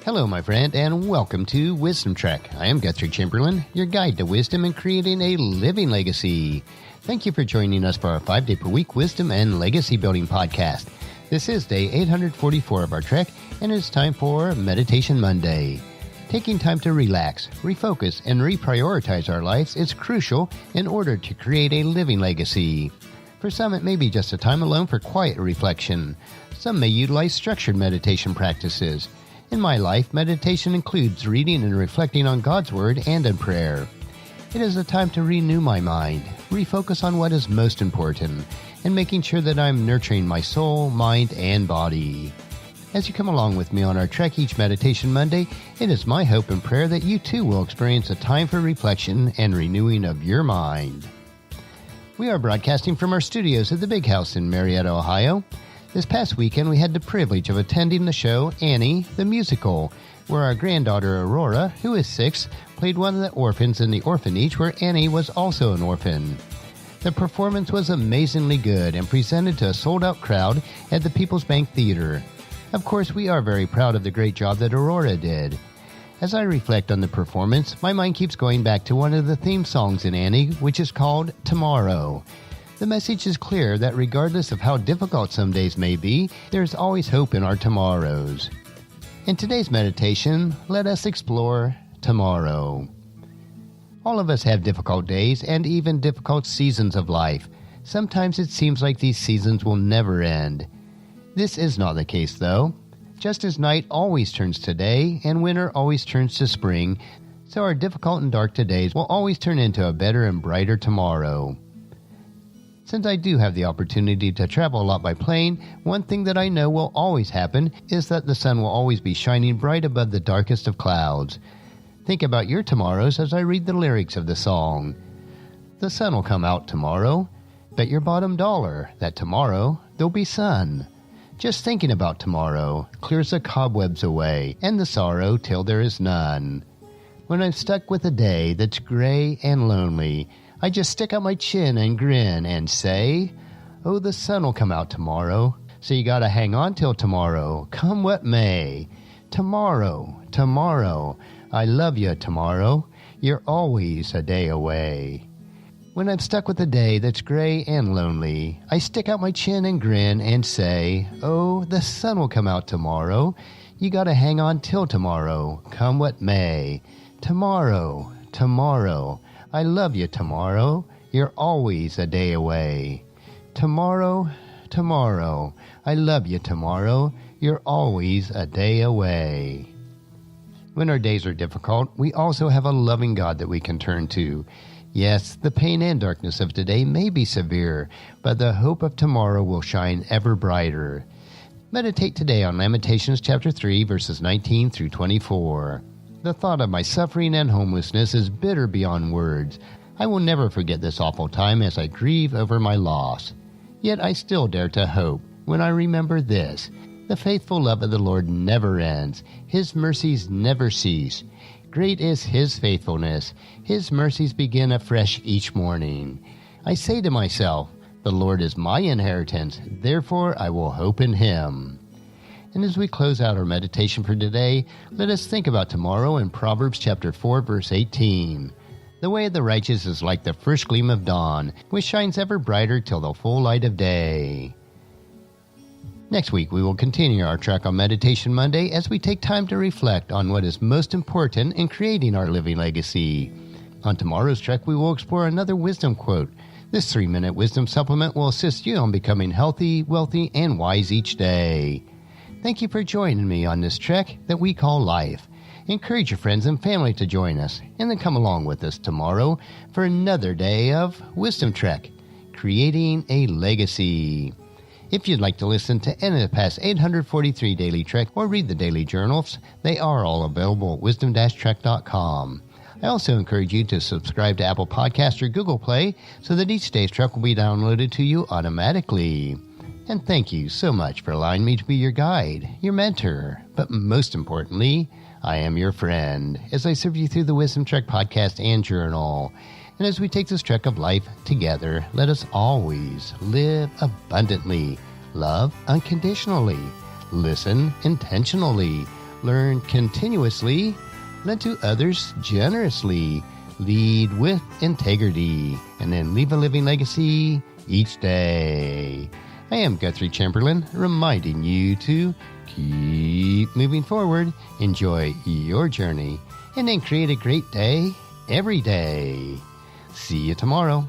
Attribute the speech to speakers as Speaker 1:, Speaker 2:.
Speaker 1: Hello, my friend, and welcome to Wisdom Trek. I am Guthrie Chamberlain, your guide to wisdom and creating a living legacy. Thank you for joining us for our 5-day-per-week Wisdom and Legacy Building podcast. This is day 844 of our trek, and it's time for Meditation Monday. Taking time to relax, refocus, and reprioritize our lives is crucial in order to create a living legacy. For some, it may be just a time alone for quiet reflection. Some may utilize structured meditation practices. In my life, meditation includes reading and reflecting on God's Word and in prayer. It is a time to renew my mind, refocus on what is most important, and making sure that I'm nurturing my soul, mind, and body. As you come along with me on our trek each Meditation Monday, it is my hope and prayer that you too will experience a time for reflection and renewing of your mind. We are broadcasting from our studios at the Big House in Marietta, Ohio. This past weekend, we had the privilege of attending the show Annie, the Musical, where our granddaughter Aurora, who is 6, played one of the orphans in the orphanage where Annie was also an orphan. The performance was amazingly good and presented to a sold-out crowd at the People's Bank Theater. Of course, we are very proud of the great job that Aurora did. As I reflect on the performance, my mind keeps going back to one of the theme songs in Annie, which is called Tomorrow. The message is clear that regardless of how difficult some days may be, there is always hope in our tomorrows. In today's meditation, let us explore tomorrow. All of us have difficult days and even difficult seasons of life. Sometimes it seems like these seasons will never end. This is not the case, though. Just as night always turns to day and winter always turns to spring, so our difficult and dark todays will always turn into a better and brighter tomorrow. Since I do have the opportunity to travel a lot by plane, one thing that I know will always happen is that the sun will always be shining bright above the darkest of clouds. Think about your tomorrows as I read the lyrics of the song. The sun will come out tomorrow. Bet your bottom dollar that tomorrow there'll be sun. Just thinking about tomorrow clears the cobwebs away and the sorrow till there is none. When I'm stuck with a day that's gray and lonely, I just stick out my chin and grin and say, oh, the sun will come out tomorrow, so you gotta hang on till tomorrow, come what may. Tomorrow, tomorrow, I love you tomorrow, you're always a day away. When I'm stuck with a day that's gray and lonely, I stick out my chin and grin and say, oh, the sun will come out tomorrow. You gotta hang on till tomorrow, come what may. Tomorrow, tomorrow, I love you tomorrow. You're always a day away. Tomorrow, tomorrow, I love you tomorrow. You're always a day away. When our days are difficult, we also have a loving God that we can turn to. Yes, the pain and darkness of today may be severe, but the hope of tomorrow will shine ever brighter. Meditate today on Lamentations chapter 3, verses 19 through 24. The thought of my suffering and homelessness is bitter beyond words. I will never forget this awful time as I grieve over my loss. Yet I still dare to hope when I remember this. The faithful love of the Lord never ends. His mercies never cease. Great is His faithfulness. His mercies begin afresh each morning. I say to myself, the Lord is my inheritance, therefore I will hope in Him. And as we close out our meditation for today, let us think about tomorrow in Proverbs chapter 4, verse 18. The way of the righteous is like the first gleam of dawn, which shines ever brighter till the full light of day. Next week, we will continue our trek on Meditation Monday as we take time to reflect on what is most important in creating our living legacy. On tomorrow's trek, we will explore another wisdom quote. This 3-minute wisdom supplement will assist you on becoming healthy, wealthy, and wise each day. Thank you for joining me on this trek that we call life. Encourage your friends and family to join us, and then come along with us tomorrow for another day of Wisdom Trek, creating a legacy. If you'd like to listen to any of the past 843 Daily Trek or read the daily journals, they are all available at wisdom-trek.com. I also encourage you to subscribe to Apple Podcasts or Google Play so that each day's trek will be downloaded to you automatically. And thank you so much for allowing me to be your guide, your mentor, but most importantly, I am your friend as I serve you through the Wisdom Trek podcast and journal. And as we take this trek of life together, let us always live abundantly, love unconditionally, listen intentionally, learn continuously, lend to others generously, lead with integrity, and then leave a living legacy each day. I am Guthrie Chamberlain, reminding you to keep moving forward, enjoy your journey, and then create a great day every day. See you tomorrow.